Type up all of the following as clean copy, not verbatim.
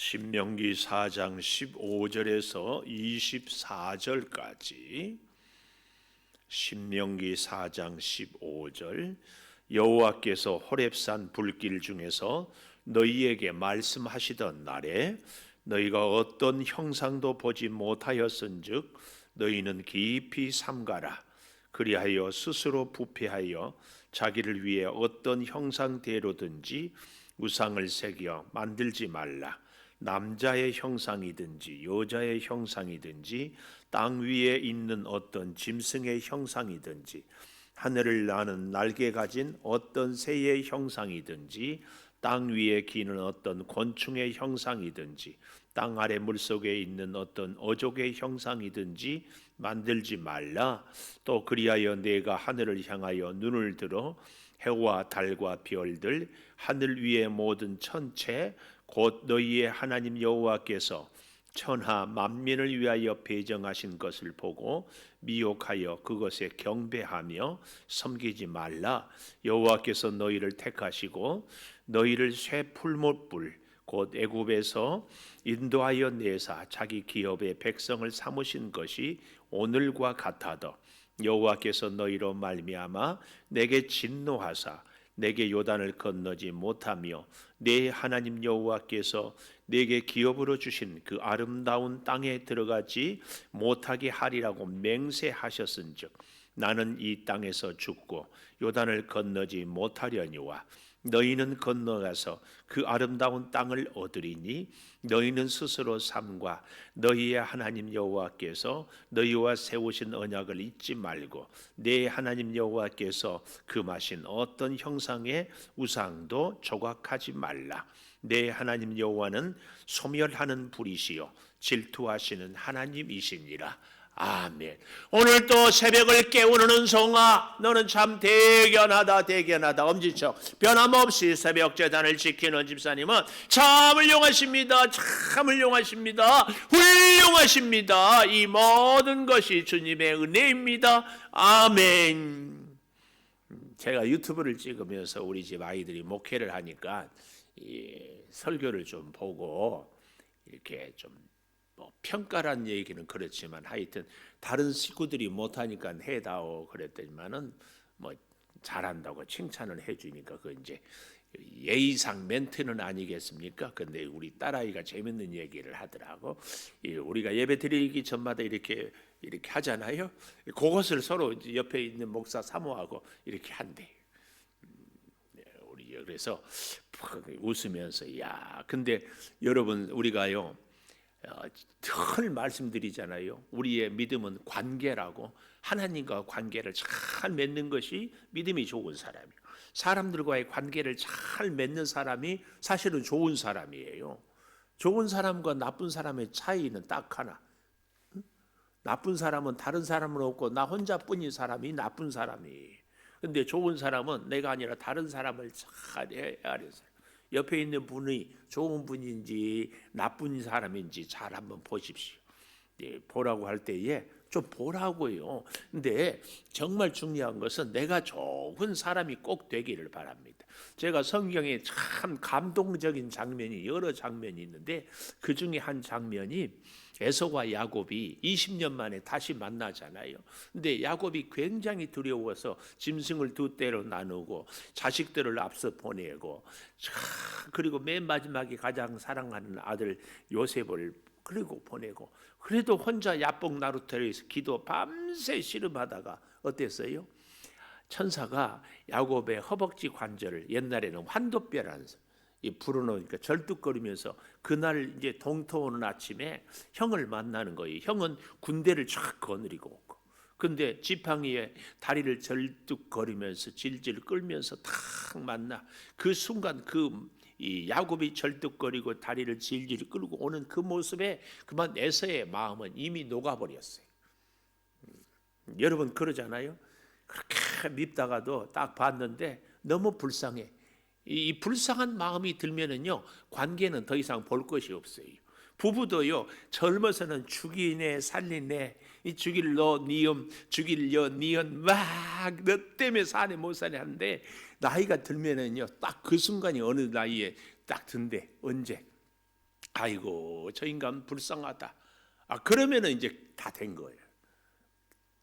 신명기 4장 15절에서 24절까지. 신명기 4장 15절. 여호와께서 호렙산 불길 중에서 너희에게 말씀하시던 날에 너희가 어떤 형상도 보지 못하였은즉 너희는 깊이 삼가라. 그리하여 스스로 부패하여 자기를 위해 어떤 형상대로든지 우상을 새겨 만들지 말라. 남자의 형상이든지 여자의 형상이든지 땅 위에 있는 어떤 짐승의 형상이든지 하늘을 나는 날개 가진 어떤 새의 형상이든지 땅 위에 기는 어떤 곤충의 형상이든지 땅 아래 물속에 있는 어떤 어족의 형상이든지 만들지 말라. 또 그리하여 내가 하늘을 향하여 눈을 들어 해와 달과 별들 하늘 위의 모든 천체 곧 너희의 하나님 여호와께서 천하 만민을 위하여 배정하신 것을 보고 미혹하여 그것에 경배하며 섬기지 말라. 여호와께서 너희를 택하시고 너희를 쇠 풀못불 곧 애굽에서 인도하여 내사 자기 기업의 백성을 삼으신 것이 오늘과 같아도 여호와께서 너희로 말미암아 내게 진노하사 내게 요단을 건너지 못하며 내 하나님 여호와께서 내게 기업으로 주신 그 아름다운 땅에 들어가지 못하게 하리라고 맹세하셨은즉 나는 이 땅에서 죽고 요단을 건너지 못하려니와 너희는 건너가서 그 아름다운 땅을 얻으리니 너희는 스스로 삼과 너희의 하나님 여호와께서 너희와 세우신 언약을 잊지 말고 내 하나님 여호와께서 금하신 어떤 형상의 우상도 조각하지 말라. 내 하나님 여호와는 소멸하는 불이시요 질투하시는 하나님이시니라. 아멘. 오늘 또 새벽을 깨우는 은송아, 너는 참 대견하다. 엄지척 변함없이 새벽 제단을 지키는 집사님은 참 훌륭하십니다. 훌륭하십니다. 이 모든 것이 주님의 은혜입니다. 아멘. 제가 유튜브를 찍으면서 우리 집 아이들이 목회를 하니까 이 설교를 좀 보고 이렇게 좀 평가란 얘기는 그렇지만 하여튼 다른 식구들이 못하니까 해다오 그랬더니만은 뭐 잘한다고 칭찬을 해주니까 그 이제 예의상 멘트는 아니겠습니까? 근데 우리 딸아이가 재밌는 얘기를 하더라고. 우리가 예배 드리기 전마다 이렇게 하잖아요. 그것을 서로 이제 옆에 있는 목사 사모하고 이렇게 한대. 우리 그래서 웃으면서 야, 근데 여러분 우리가요. 늘 말씀드리잖아요. 우리의 믿음은 관계라고. 하나님과 관계를 잘 맺는 것이 믿음이 좋은 사람이에요. 사람들과의 관계를 잘 맺는 사람이 사실은 좋은 사람이에요. 좋은 사람과 나쁜 사람의 차이는 딱 하나. 나쁜 사람은 다른 사람은 없고 나 혼자뿐인 사람이 나쁜 사람이에요. 근데 좋은 사람은 내가 아니라 다른 사람을 잘 헤아려서 옆에 있는 분이 좋은 분인지 나쁜 사람인지 잘 한번 보십시오. 보라고 할 때에 좀 보라고요. 근데 정말 중요한 것은 내가 좋은 사람이 꼭 되기를 바랍니다. 제가 성경에 참 감동적인 장면이 여러 장면이 있는데 그 중에 한 장면이 에서와 야곱이 20년 만에 다시 만나잖아요. 근데 야곱이 굉장히 두려워서 짐승을 두 떼로 나누고 자식들을 앞서 보내고 그리고 맨 마지막에 가장 사랑하는 아들 요셉을 그리고 보내고 그래도 혼자 야복 나루터에서 기도 밤새 씨름하다가 어땠어요? 천사가 야곱의 허벅지 관절을 옛날에는 환도뼈라는 이 불어놓으니까 절뚝거리면서 그날 이제 동토 오는 아침에 형을 만나는 거예요. 형은 군대를 쫙 거느리고 오고, 근데 지팡이에 다리를 절뚝거리면서 질질 끌면서 탁 만나. 그 순간 이 야곱이 절뚝거리고 다리를 질질 끌고 오는 그 모습에 그만 에서의 마음은 이미 녹아버렸어요. 여러분 그러잖아요. 그렇게 밉다가도 딱 봤는데 너무 불쌍해. 이 불쌍한 마음이 들면은요 관계는 더 이상 볼 것이 없어요. 부부도요 젊어서는 죽이네 살리네 이 죽일러 니엄 죽일려 니언 막 너 때문에 사네 못 사네 하는데 나이가 들면은요 딱 그 순간이 어느 나이에 딱 든대. 언제? 아이고 저 인간 불쌍하다. 그러면은 이제 다 된 거예요.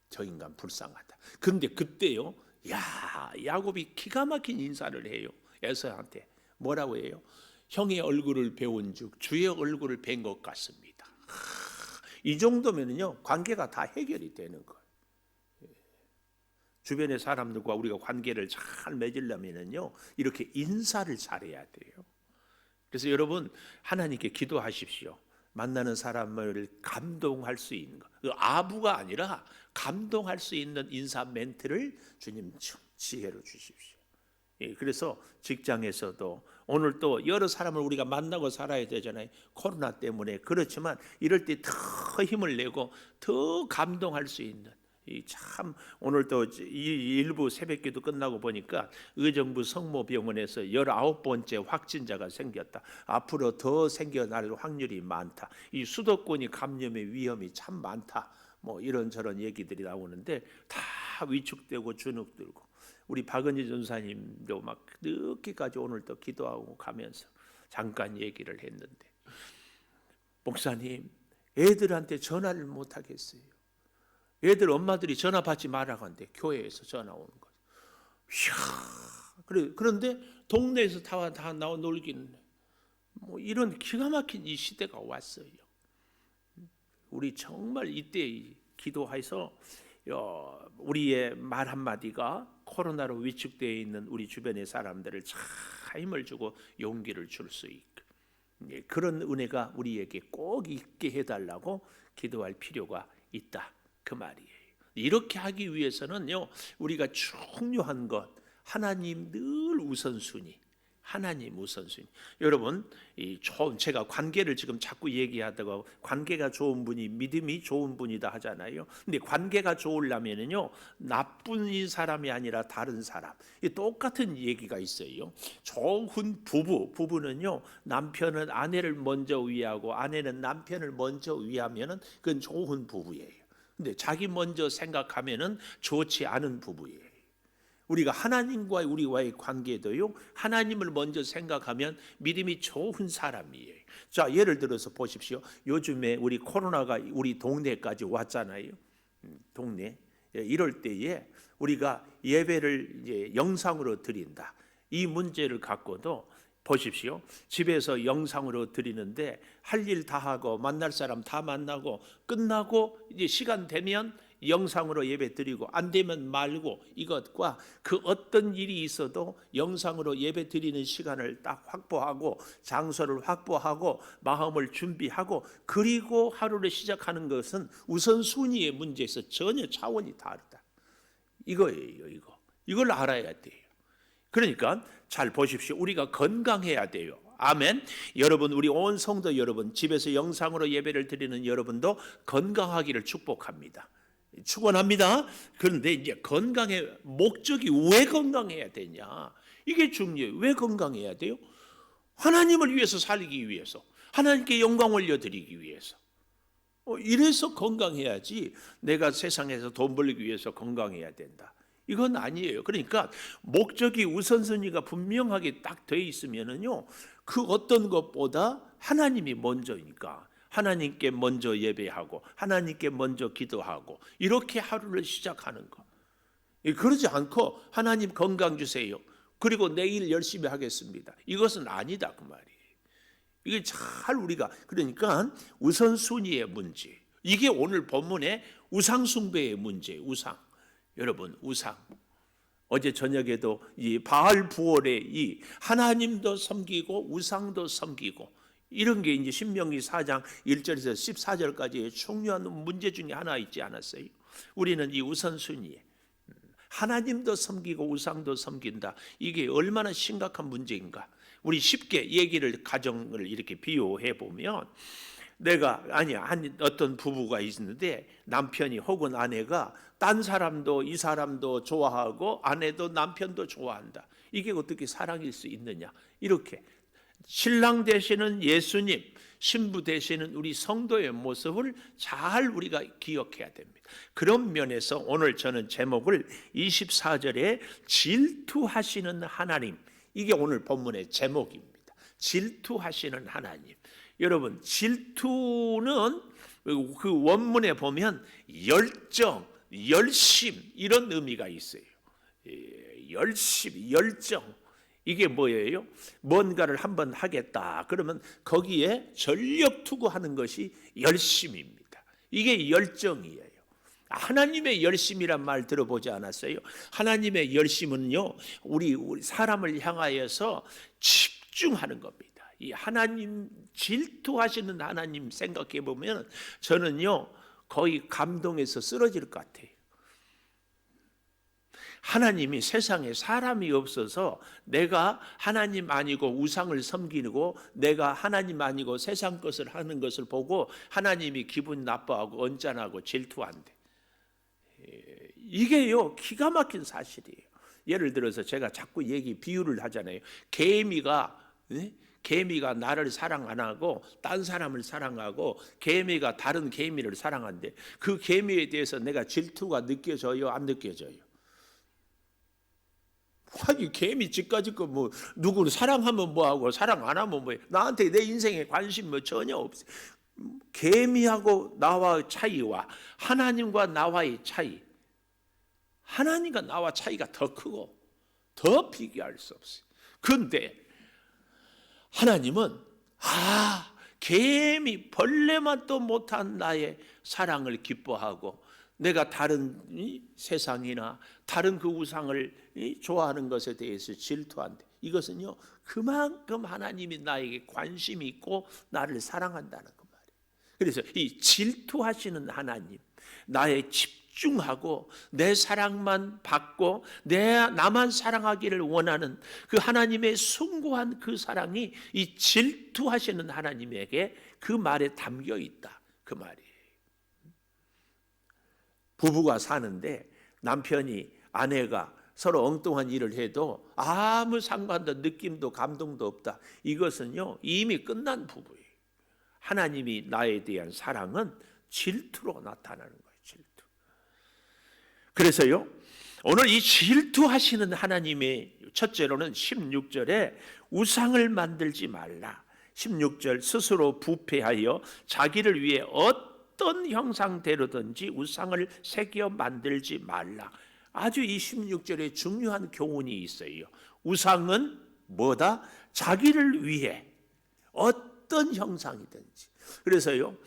저 인간 불쌍하다. 그런데 그때요, 야곱이 기가 막힌 인사를 해요. 에서한테 뭐라고 해요? 형의 얼굴을 배운즉 주의 얼굴을 뵌 것 같습니다. 이 정도면은요 관계가 다 해결이 되는 거예요. 주변의 사람들과 우리가 관계를 잘 맺으려면은요 이렇게 인사를 잘해야 돼요. 그래서 여러분 하나님께 기도하십시오. 만나는 사람을 감동할 수 있는 것, 아부가 아니라 감동할 수 있는 인사 멘트를 주님 지혜로 주십시오. 그래서 직장에서도 오늘 또 여러 사람을 우리가 만나고 살아야 되잖아요. 코로나 때문에. 그렇지만 이럴 때 더 힘을 내고 더 감동할 수 있는, 참 오늘 또 일부 새벽기도 끝나고 보니까 의정부 성모병원에서 19번째 확진자가 생겼다. 앞으로 더 생겨날 확률이 많다. 이 수도권이 감염의 위험이 참 많다. 뭐 이런저런 얘기들이 나오는데 다 위축되고 주눅들고, 우리 박은희 전사님도 막 늦게까지 오늘 또 기도하고 가면서 잠깐 얘기를 했는데, 목사님 애들한테 전화를 못 하겠어요. 애들 엄마들이 전화 받지 말라고 하는데 교회에서 전화 오는 거예요. 그런데 동네에서 다 나와 놀기는, 뭐 이런 기가 막힌 이 시대가 왔어요. 우리 정말 이때 기도해서 우리의 말 한마디가 코로나로 위축되어 있는 우리 주변의 사람들을 잘 힘을 주고 용기를 줄 수 있고, 그런 은혜가 우리에게 꼭 있게 해달라고 기도할 필요가 있다, 그 말이에요. 이렇게 하기 위해서는요 우리가 중요한 것, 하나님 늘 우선순위, 하나님 우선순위. 여러분 제가 관계를 지금 자꾸 얘기하다가 관계가 좋은 분이 믿음이 좋은 분이다 하잖아요. 근데 관계가 좋으려면은요 나쁜 사람이 아니라 다른 사람, 똑같은 얘기가 있어요. 좋은 부부는요 남편은 아내를 먼저 위하고 아내는 남편을 먼저 위하면은 그건 좋은 부부예요. 근데 자기 먼저 생각하면은 좋지 않은 부부예요. 우리가 하나님과의 우리와의 관계도요 하나님을 먼저 생각하면 믿음이 좋은 사람이에요. 자, 예를 들어서 보십시오. 요즘에 우리 코로나가 우리 동네까지 왔잖아요. 동네. 이럴 때에 우리가 예배를 이제 영상으로 드린다, 이 문제를 갖고도 보십시오. 집에서 영상으로 드리는데 할 일 다 하고 만날 사람 다 만나고 끝나고 이제 시간 되면 영상으로 예배 드리고, 안 되면 말고, 이것과 그 어떤 일이 있어도 영상으로 예배 드리는 시간을 딱 확보하고 장소를 확보하고 마음을 준비하고 그리고 하루를 시작하는 것은 우선순위의 문제에서 전혀 차원이 다르다. 이거예요. 이걸 알아야 돼요. 그러니까 잘 보십시오. 우리가 건강해야 돼요. 아멘. 여러분, 우리 온 성도 여러분, 집에서 영상으로 예배를 드리는 여러분도 건강하기를 축복합니다. 축원합니다. 그런데 이제 건강의 목적이 왜 건강해야 되냐? 이게 중요해요. 왜 건강해야 돼요? 하나님을 위해서 살기 위해서, 하나님께 영광 올려드리기 위해서. 이래서 건강해야지 내가 세상에서 돈 벌기 위해서 건강해야 된다, 이건 아니에요. 그러니까 목적이 우선순위가 분명하게 딱 돼 있으면은요 그 어떤 것보다 하나님이 먼저니까 하나님께 먼저 예배하고 하나님께 먼저 기도하고 이렇게 하루를 시작하는 거. 그러지 않고 하나님 건강 주세요, 그리고 내일 열심히 하겠습니다, 이것은 아니다, 그 말이에요. 이게 잘 우리가, 그러니까 우선순위의 문제, 이게 오늘 본문의 우상숭배의 문제. 여러분, 우상. 어제 저녁에도 이 바알 부월의 이 하나님도 섬기고 우상도 섬기고, 이런 게 이제 신명기 4장 1절에서 14절까지의 중요한 문제 중에 하나 있지 않았어요? 우리는 이 우선순위에 하나님도 섬기고 우상도 섬긴다, 이게 얼마나 심각한 문제인가. 우리 쉽게 가정을 이렇게 비유해 보면, 어떤 부부가 있는데 남편이 혹은 아내가 딴 사람도 이 사람도 좋아하고 아내도 남편도 좋아한다. 이게 어떻게 사랑일 수 있느냐? 이렇게 신랑 되시는 예수님, 신부 되시는 우리 성도의 모습을 잘 우리가 기억해야 됩니다. 그런 면에서 오늘 저는 제목을 24절에 질투하시는 하나님, 이게 오늘 본문의 제목입니다. 질투하시는 하나님. 여러분, 질투는 그 원문에 보면 열정, 열심 이런 의미가 있어요. 열심, 열정. 이게 뭐예요? 뭔가를 한번 하겠다 그러면 거기에 전력 투구하는 것이 열심입니다. 이게 열정이에요. 하나님의 열심이란 말 들어보지 않았어요? 하나님의 열심은요, 우리 사람을 향하여서 집중하는 겁니다. 이 하나님, 질투하시는 하나님 생각해 보면 저는요 거의 감동해서 쓰러질 것 같아요. 하나님이 세상에 사람이 없어서 내가 하나님 아니고 우상을 섬기고 내가 하나님 아니고 세상 것을 하는 것을 보고 하나님이 기분 나빠하고 언짢아하고 질투한대. 이게요 기가 막힌 사실이에요. 예를 들어서 제가 자꾸 비유를 하잖아요. 개미가 나를 사랑 안 하고 딴 사람을 사랑하고 개미가 다른 개미를 사랑한대. 그 개미에 대해서 내가 질투가 느껴져요? 안 느껴져요? 아니 개미 집까지 거 뭐 누구를 사랑하면 뭐하고 사랑 안 하면 뭐해. 나한테 내 인생에 관심 뭐 전혀 없어. 개미하고 나와의 차이와 하나님과 나와의 차이, 하나님과 나와 차이가 더 크고 더 비교할 수 없어요. 그런데 하나님은 개미 벌레만 또 못한 나의 사랑을 기뻐하고 내가 다른 세상이나 다른 그 우상을 좋아하는 것에 대해서 질투한대. 이것은요 그만큼 하나님이 나에게 관심이 있고 나를 사랑한다는 그 말이에요. 그래서 이 질투하시는 하나님, 나의 집중하고 내 사랑만 받고 나만 사랑하기를 원하는 그 하나님의 숭고한 그 사랑이 이 질투하시는 하나님에게 그 말에 담겨 있다 그 말이에요. 부부가 사는데 남편이 아내가 서로 엉뚱한 일을 해도 아무 상관도 느낌도 감동도 없다. 이것은요 이미 끝난 부부예요. 하나님이 나에 대한 사랑은 질투로 나타나는 거예요. 질투. 그래서요 오늘 이 질투하시는 하나님의 첫째로는 16절에 우상을 만들지 말라. 16절 스스로 부패하여 자기를 위해 어떤 형상대로든지 우상을 새겨 만들지 말라. 아주 이 16절에 중요한 교훈이 있어요. 우상은 뭐다? 자기를 위해 어떤 형상이든지. 그래서요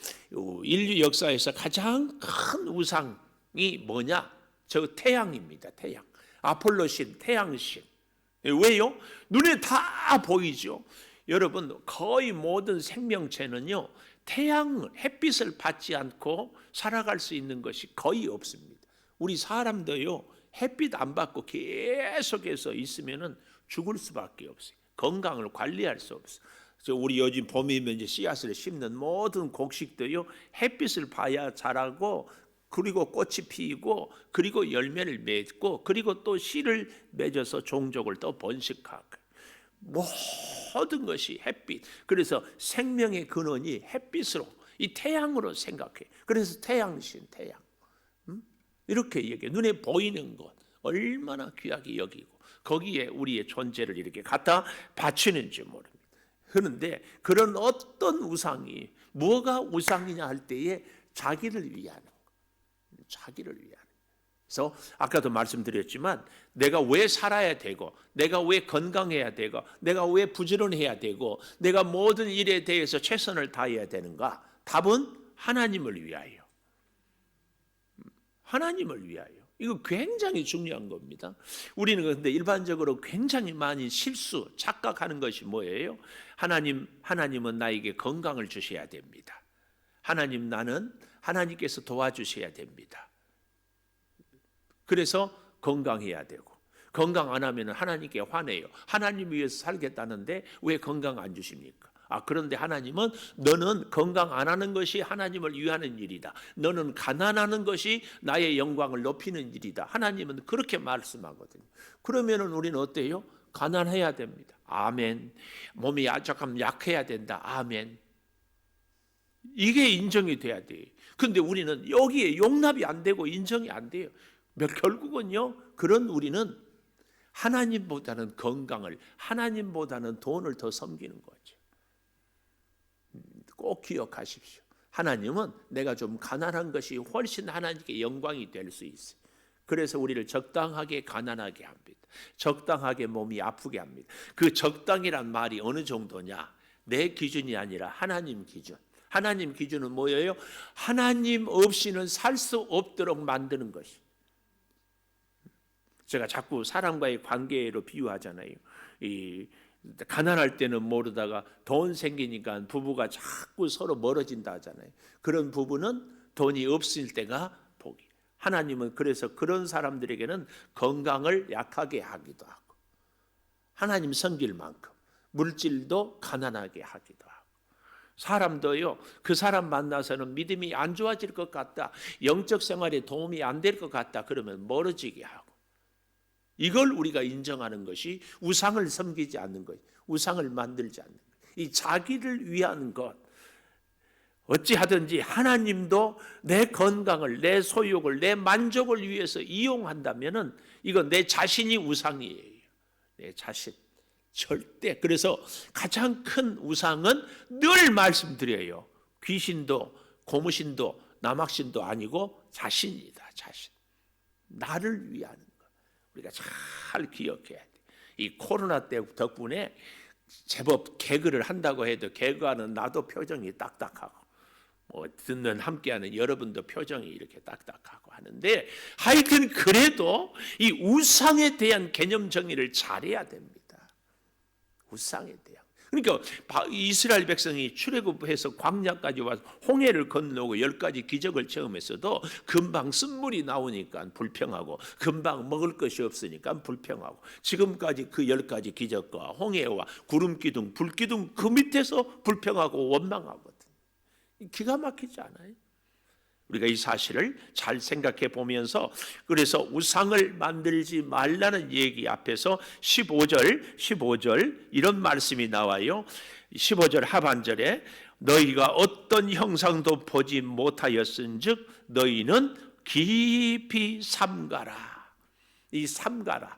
인류 역사에서 가장 큰 우상이 뭐냐? 저 태양입니다. 태양. 아폴로신, 태양신. 왜요? 눈에 다 보이죠. 여러분 거의 모든 생명체는요 태양, 햇빛을 받지 않고 살아갈 수 있는 것이 거의 없습니다. 우리 사람도요 햇빛 안 받고 계속해서 있으면은 죽을 수밖에 없어요. 건강을 관리할 수 없어요. 우리 요즘 봄이면 이제 씨앗을 심는 모든 곡식도요 햇빛을 봐야 자라고 그리고 꽃이 피고 그리고 열매를 맺고 그리고 또 씨를 맺어서 종족을 또 번식하고 모든 것이 햇빛. 그래서 생명의 근원이 햇빛으로 이 태양으로 생각해. 그래서 태양신, 태양. 이렇게 얘기해. 눈에 보이는 것 얼마나 귀하게 여기고 거기에 우리의 존재를 이렇게 갖다 바치는지 모릅니다. 그런데 그런 어떤 우상이 뭐가 우상이냐 할 때에 자기를 위하는 거. 자기를 위하는. 그래서 아까도 말씀드렸지만 내가 왜 살아야 되고 내가 왜 건강해야 되고 내가 왜 부지런해야 되고 내가 모든 일에 대해서 최선을 다해야 되는가? 답은 하나님을 위하여. 하나님을 위하여. 이거 굉장히 중요한 겁니다. 우리는 그런데 일반적으로 굉장히 많이 착각하는 것이 뭐예요? 하나님은 나에게 건강을 주셔야 됩니다. 하나님께서 도와주셔야 됩니다. 그래서 건강해야 되고 건강 안 하면 하나님께 화내요. 하나님 위해서 살겠다는데 왜 건강 안 주십니까? 그런데 하나님은 너는 건강 안 하는 것이 하나님을 위하는 일이다. 너는 가난하는 것이 나의 영광을 높이는 일이다. 하나님은 그렇게 말씀하거든요. 그러면은 우리는 어때요? 가난해야 됩니다. 아멘. 몸이 조금 약해야 된다. 아멘. 이게 인정이 돼야 돼요. 그런데 우리는 여기에 용납이 안 되고 인정이 안 돼요. 결국은요, 그런 우리는 하나님보다는 건강을, 하나님보다는 돈을 더 섬기는 거죠. 꼭 기억하십시오. 하나님은 내가 좀 가난한 것이 훨씬 하나님께 영광이 될 수 있어요. 그래서 우리를 적당하게 가난하게 합니다. 적당하게 몸이 아프게 합니다. 그 적당이란 말이 어느 정도냐? 내 기준이 아니라 하나님 기준. 하나님 기준은 뭐예요? 하나님 없이는 살 수 없도록 만드는 것이. 제가 자꾸 사람과의 관계로 비유하잖아요. 가난할 때는 모르다가 돈 생기니까 부부가 자꾸 서로 멀어진다 하잖아요. 그런 부부는 돈이 없을 때가 복이. 하나님은 그래서 그런 사람들에게는 건강을 약하게 하기도 하고, 하나님 섬길 만큼 물질도 가난하게 하기도 하고, 사람도요, 그 사람 만나서는 믿음이 안 좋아질 것 같다, 영적 생활에 도움이 안 될 것 같다 그러면 멀어지게 하고, 이걸 우리가 인정하는 것이 우상을 섬기지 않는 것, 우상을 만들지 않는 것, 이 자기를 위한 것. 어찌하든지 하나님도 내 건강을, 내 소욕을, 내 만족을 위해서 이용한다면은 이건 내 자신이 우상이에요. 내 자신. 절대. 그래서 가장 큰 우상은 늘 말씀드려요. 귀신도 고무신도 남학신도 아니고 자신이다. 자신. 나를 위한 것. 우리가 잘 기억해야 돼. 이 코로나 때 덕분에 제법 개그를 한다고 해도 개그하는 나도 표정이 딱딱하고, 듣는 함께하는 여러분도 표정이 이렇게 딱딱하고 하는데, 하여튼 그래도 이 우상에 대한 개념 정의를 잘해야 됩니다. 우상에 대한. 그러니까 이스라엘 백성이 출애굽해서 광야까지 와서 홍해를 건너고 10가지 기적을 체험했어도 금방 쓴물이 나오니까 불평하고, 금방 먹을 것이 없으니까 불평하고, 지금까지 그 10가지 기적과 홍해와 구름기둥, 불기둥 그 밑에서 불평하고 원망하거든. 기가 막히지 않아요? 우리가 이 사실을 잘 생각해 보면서, 그래서 우상을 만들지 말라는 얘기 앞에서 15절 이런 말씀이 나와요. 15절 하반절에 너희가 어떤 형상도 보지 못하였은즉 너희는 깊이 삼가라. 이 삼가라,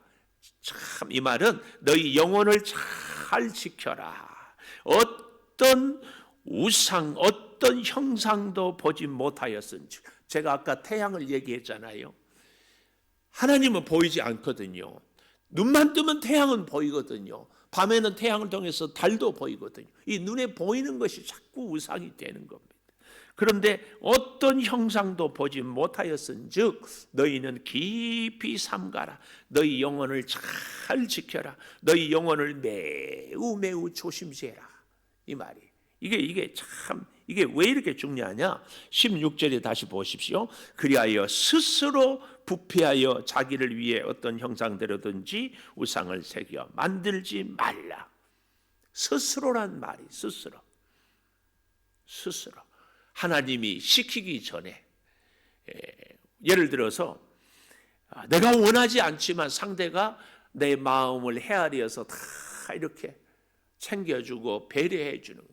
참 이 말은 너희 영혼을 잘 지켜라. 어떤 우상, 어떤 형상도 보지 못하였은즉. 제가 아까 태양을 얘기했잖아요. 하나님은 보이지 않거든요. 눈만 뜨면 태양은 보이거든요. 밤에는 태양을 통해서 달도 보이거든요. 이 눈에 보이는 것이 자꾸 우상이 되는 겁니다. 그런데 어떤 형상도 보지 못하였은즉 너희는 깊이 삼가라. 너희 영혼을 잘 지켜라. 너희 영혼을 매우 매우 조심시해라. 이 말이. 이게 참, 이게 왜 이렇게 중요하냐? 16절에 다시 보십시오. 그리하여 스스로 부패하여 자기를 위해 어떤 형상대로든지 우상을 새겨 만들지 말라. 스스로란 말이, 스스로. 하나님이 시키기 전에, 예를 들어서 내가 원하지 않지만 상대가 내 마음을 헤아려서 다 이렇게 챙겨주고 배려해 주는 거,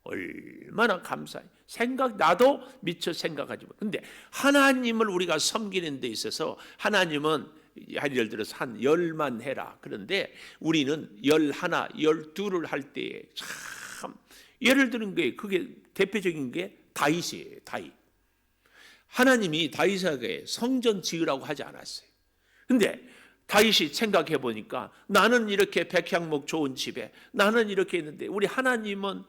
얼마나 감사해. 나도 미처 생각하지 못. 근데 하나님을 우리가 섬기는 데 있어서 하나님은 예를 들어서 한 10만 해라. 그런데 우리는 11, 12를 할 때에 참 예를 드는 게, 그게 대표적인 게 다윗이에요. 다윗. 하나님이 다윗에게 성전 지으라고 하지 않았어요. 근데 다윗이 생각해 보니까 나는 이렇게 백향목 좋은 집에 나는 이렇게 있는데 우리 하나님은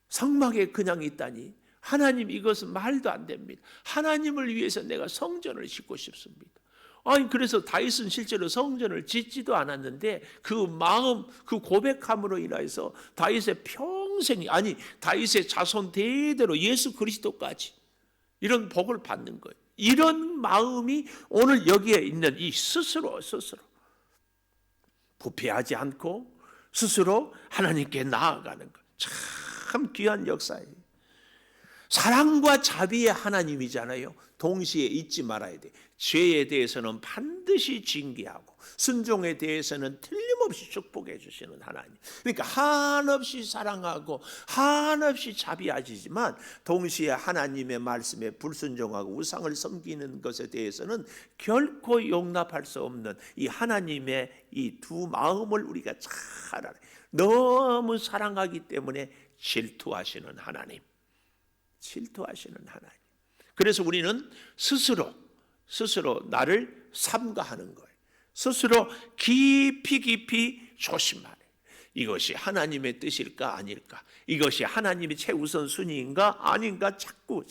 성막에 그냥 있다니. 하나님, 이것은 말도 안 됩니다. 하나님을 위해서 내가 성전을 짓고 싶습니다. 아니, 그래서 다윗은 실제로 성전을 짓지도 않았는데 그 마음, 그 고백함으로 인해서 다윗의 평생이, 아니 다윗의 자손 대대로 예수 그리스도까지 이런 복을 받는 거예요. 이런 마음이 오늘 여기에 있는 이 스스로 부패하지 않고 스스로 하나님께 나아가는 것, 참 귀한 역사예요. 사랑과 자비의 하나님이잖아요. 동시에 잊지 말아야 돼. 죄에 대해서는 반드시 징계하고 순종에 대해서는 틀림없이 축복해 주시는 하나님. 그러니까 한없이 사랑하고 한없이 자비하시지만 동시에 하나님의 말씀에 불순종하고 우상을 섬기는 것에 대해서는 결코 용납할 수 없는 이 하나님의 이 두 마음을 우리가 잘 알아요. 너무 사랑하기 때문에 질투하시는 하나님. 질투하시는 하나님. 그래서 우리는 스스로 나를 삼가하는 거예요. 스스로 깊이 조심하래. 이것이 하나님의 뜻일까 아닐까? 이것이 하나님이 최우선순위인가 아닌가? 자꾸.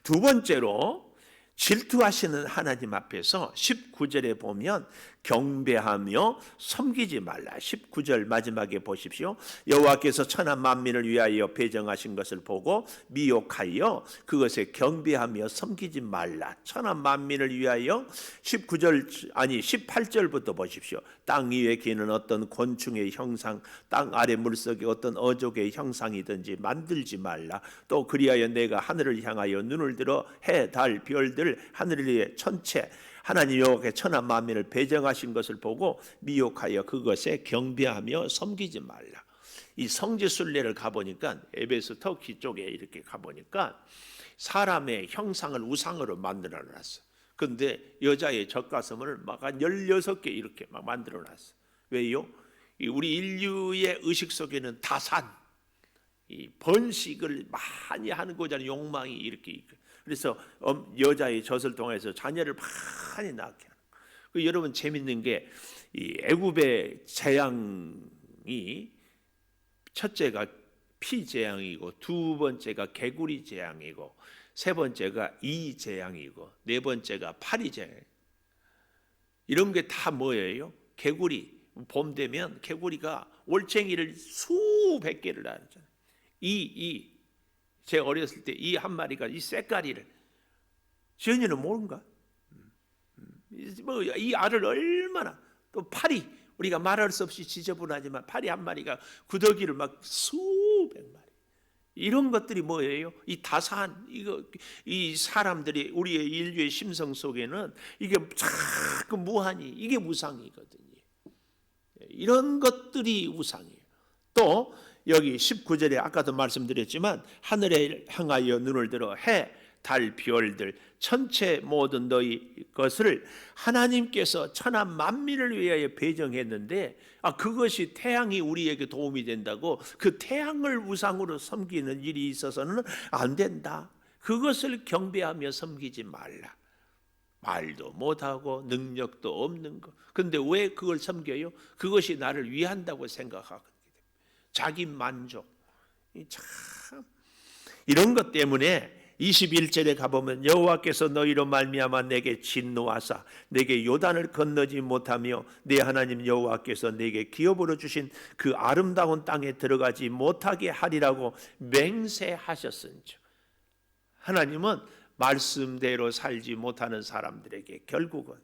두 번째로 질투하시는 하나님 앞에서 19절에 보면 경배하며 섬기지 말라. 19절 마지막에 보십시오. 여호와께서 천하 만민을 위하여 배정하신 것을 보고 미혹하여 그것에 경배하며 섬기지 말라. 천하 만민을 위하여 18절부터 보십시오. 땅 위에 기는 어떤 곤충의 형상, 땅 아래 물속에 어떤 어족의 형상이든지 만들지 말라. 또 그리하여 내가 하늘을 향하여 눈을 들어 해, 달, 별들, 하늘 위의 천체 하나님 여호와께 천하 만민을 배정하신 것을 보고 미혹하여 그것에 경배하며 섬기지 말라. 이 성지순례를 가보니까 에베소 터키 쪽에 이렇게 가보니까 사람의 형상을 우상으로 만들어놨어. 근데 여자의 젖가슴을 막 한 16개 이렇게 막 만들어놨어. 왜요? 우리 인류의 의식 속에는 다산, 이 번식을 많이 하고자 하는 욕망이 이렇게 있고, 그래서 여자의 젖을 통해서 자녀를 많이 낳게 하는 거예요. 여러분 재밌는 게 이 애굽의 재앙이 첫째가 피 재앙이고 두 번째가 개구리 재앙이고 세 번째가 이 재앙이고 네 번째가 파리 재앙. 이런 게 다 뭐예요? 개구리. 봄 되면 개구리가 올챙이를 수백 개를 낳잖아요. 제 어렸을 때 이 한 마리가 이 색깔이를 지연이는 모른가? 이 알을 얼마나 또 파리 우리가 말할 수 없이 지저분하지만 파리 한 마리가 구더기를 막 수백 마리 이런 것들이 뭐예요? 이 다산 이 사람들이 우리의 인류의 심성 속에는 이게 자꾸 무한히 이게 우상이거든요. 이런 것들이 우상이에요. 또 여기 19절에 아까도 말씀드렸지만 하늘에 향하여 눈을 들어 해, 달, 별들, 천체 모든 너희 것을 하나님께서 천하 만민을 위하여 배정했는데 그것이 태양이 우리에게 도움이 된다고 그 태양을 우상으로 섬기는 일이 있어서는 안 된다. 그것을 경배하며 섬기지 말라. 말도 못하고 능력도 없는 거. 근데 왜 그걸 섬겨요? 그것이 나를 위한다고 생각하거든요. 자기 만족. 참 이런 것 때문에 21절에 가보면 여호와께서 너희로 말미암아 내게 진노하사 내게 요단을 건너지 못하며 내 하나님 여호와께서 내게 기업으로 주신 그 아름다운 땅에 들어가지 못하게 하리라고 맹세하셨은즉. 하나님은 말씀대로 살지 못하는 사람들에게 결국은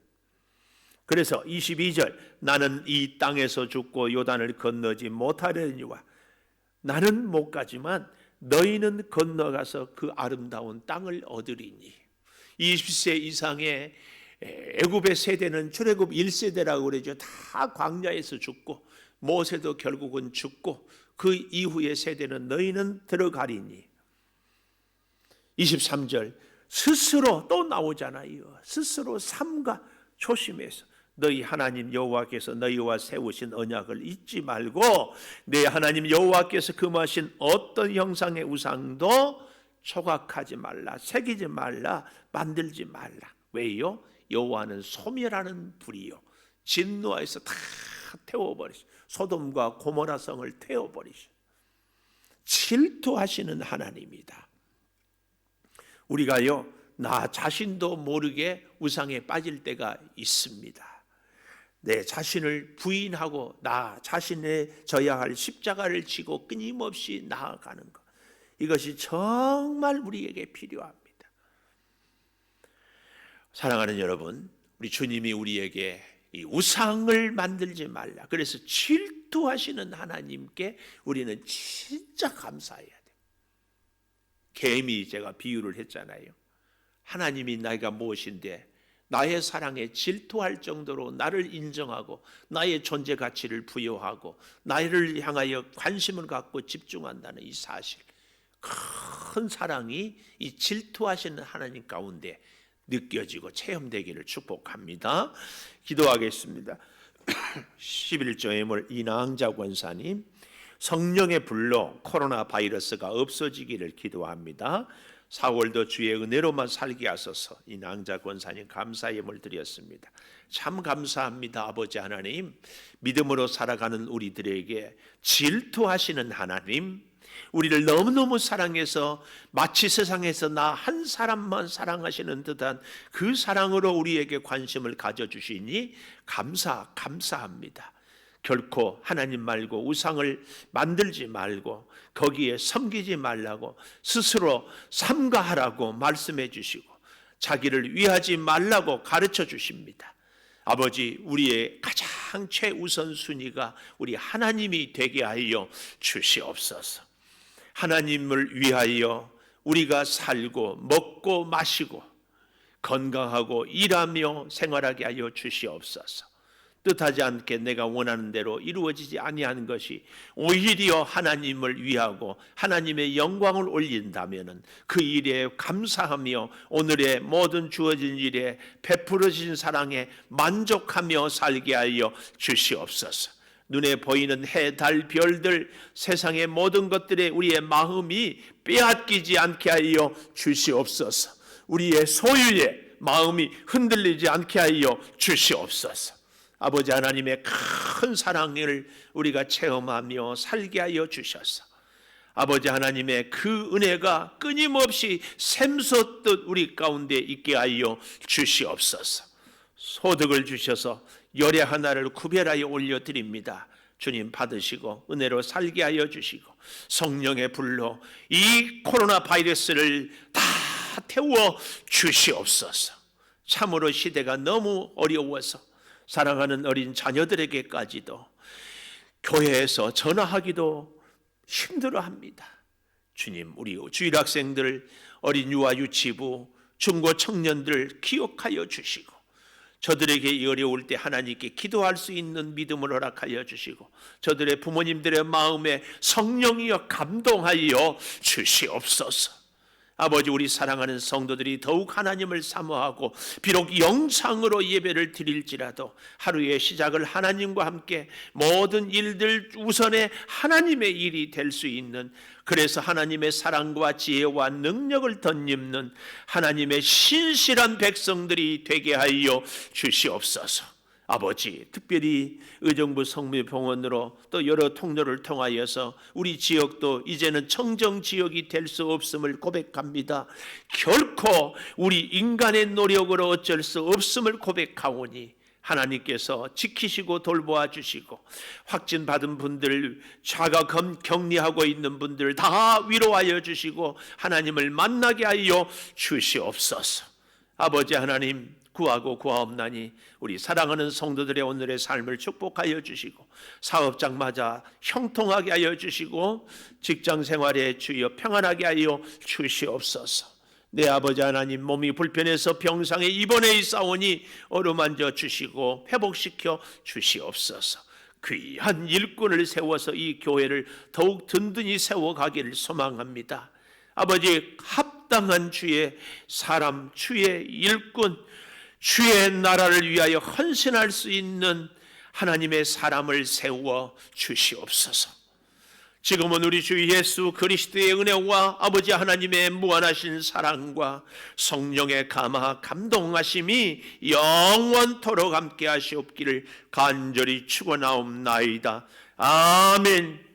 그래서 22절 나는 이 땅에서 죽고 요단을 건너지 못하려니와 나는 못 가지만 너희는 건너가서 그 아름다운 땅을 얻으리니. 20세 이상의 애굽의 세대는 출애굽 1세대라고 그러죠. 다 광야에서 죽고 모세도 결국은 죽고 그 이후의 세대는 너희는 들어가리니. 23절 스스로 또 나오잖아요. 스스로 삼가 조심해서 너희 하나님 여호와께서 너희와 세우신 언약을 잊지 말고 내 하나님 여호와께서 금하신 어떤 형상의 우상도 조각하지 말라, 새기지 말라, 만들지 말라. 왜요? 여호와는 소멸하는 불이요 진노하여서 다 태워버리시. 소돔과 고모라 성을 태워버리시. 질투하시는 하나님이다. 우리가요 나 자신도 모르게 우상에 빠질 때가 있습니다. 내 자신을 부인하고 나 자신의 져야 할 십자가를 지고 끊임없이 나아가는 것. 이것이 정말 우리에게 필요합니다. 사랑하는 여러분, 우리 주님이 우리에게 이 우상을 만들지 말라. 그래서 질투하시는 하나님께 우리는 진짜 감사해야 돼요. 개미 제가 비유를 했잖아요. 하나님이 나이가 무엇인데 나의 사랑에 질투할 정도로 나를 인정하고 나의 존재 가치를 부여하고 나를 향하여 관심을 갖고 집중한다는 이 사실, 큰 사랑이 이 질투하시는 하나님 가운데 느껴지고 체험되기를 축복합니다. 기도하겠습니다. 11조의 이낭자 권사님, 성령의 불로 코로나 바이러스가 없어지기를 기도합니다. 4월도 주의 은혜로만 살게 하소서. 이낭자 권사님 감사의 예물 드렸습니다. 참 감사합니다. 아버지 하나님, 믿음으로 살아가는 우리들에게 질투하시는 하나님, 우리를 너무너무 사랑해서 마치 세상에서 나 한 사람만 사랑하시는 듯한 그 사랑으로 우리에게 관심을 가져주시니 감사합니다. 결코 하나님 말고 우상을 만들지 말고 거기에 섬기지 말라고 스스로 삼가하라고 말씀해 주시고 자기를 위하지 말라고 가르쳐 주십니다. 아버지, 우리의 가장 최우선순위가 우리 하나님이 되게 하여 주시옵소서. 하나님을 위하여 우리가 살고 먹고 마시고 건강하고 일하며 생활하게 하여 주시옵소서. 뜻하지 않게 내가 원하는 대로 이루어지지 아니하는 것이 오히려 하나님을 위하고 하나님의 영광을 올린다면 그 일에 감사하며 오늘의 모든 주어진 일에 베풀어진 사랑에 만족하며 살게 하여 주시옵소서. 눈에 보이는 해, 달, 별들, 세상의 모든 것들에 우리의 마음이 빼앗기지 않게 하여 주시옵소서. 우리의 소유에 마음이 흔들리지 않게 하여 주시옵소서. 아버지 하나님의 큰 사랑을 우리가 체험하며 살게 하여 주셔서 아버지 하나님의 그 은혜가 끊임없이 샘솟듯 우리 가운데 있게 하여 주시옵소서. 소득을 주셔서 열의 하나를 구별하여 올려드립니다. 주님 받으시고 은혜로 살게 하여 주시고 성령의 불로 이 코로나 바이러스를 다 태워 주시옵소서. 참으로 시대가 너무 어려워서 사랑하는 어린 자녀들에게까지도 교회에서 전화하기도 힘들어합니다. 주님, 우리 주일학생들, 어린 유아 유치부, 중고 청년들 기억하여 주시고 저들에게 이 어려울 때 하나님께 기도할 수 있는 믿음을 허락하여 주시고 저들의 부모님들의 마음에 성령이여 감동하여 주시옵소서. 아버지, 우리 사랑하는 성도들이 더욱 하나님을 사모하고 비록 영상으로 예배를 드릴지라도 하루의 시작을 하나님과 함께 모든 일들 우선에 하나님의 일이 될 수 있는, 그래서 하나님의 사랑과 지혜와 능력을 덧입는 하나님의 신실한 백성들이 되게 하여 주시옵소서. 아버지, 특별히 의정부 성묘병원으로 또 여러 통로를 통하여서 우리 지역도 이제는 청정지역이 될 수 없음을 고백합니다. 결코 우리 인간의 노력으로 어쩔 수 없음을 고백하오니 하나님께서 지키시고 돌보아 주시고 확진받은 분들, 자가 격리하고 있는 분들 다 위로하여 주시고 하나님을 만나게 하여 주시옵소서. 아버지 하나님, 구하고 구하옵나니 우리 사랑하는 성도들의 오늘의 삶을 축복하여 주시고 사업장마다 형통하게 하여 주시고 직장 생활에 주여 평안하게 하여 주시옵소서. 내 아버지 하나님, 몸이 불편해서 병상에 입원해 있사오니 어루만져 주시고 회복시켜 주시옵소서. 귀한 일꾼을 세워서 이 교회를 더욱 든든히 세워가기를 소망합니다. 아버지, 합당한 주의 사람, 주의 일꾼, 주의 나라를 위하여 헌신할 수 있는 하나님의 사람을 세워 주시옵소서. 지금은 우리 주 예수 그리스도의 은혜와 아버지 하나님의 무한하신 사랑과 성령의 감동하심이 영원토록 함께 하시옵기를 간절히 축원하옵나이다. 아멘.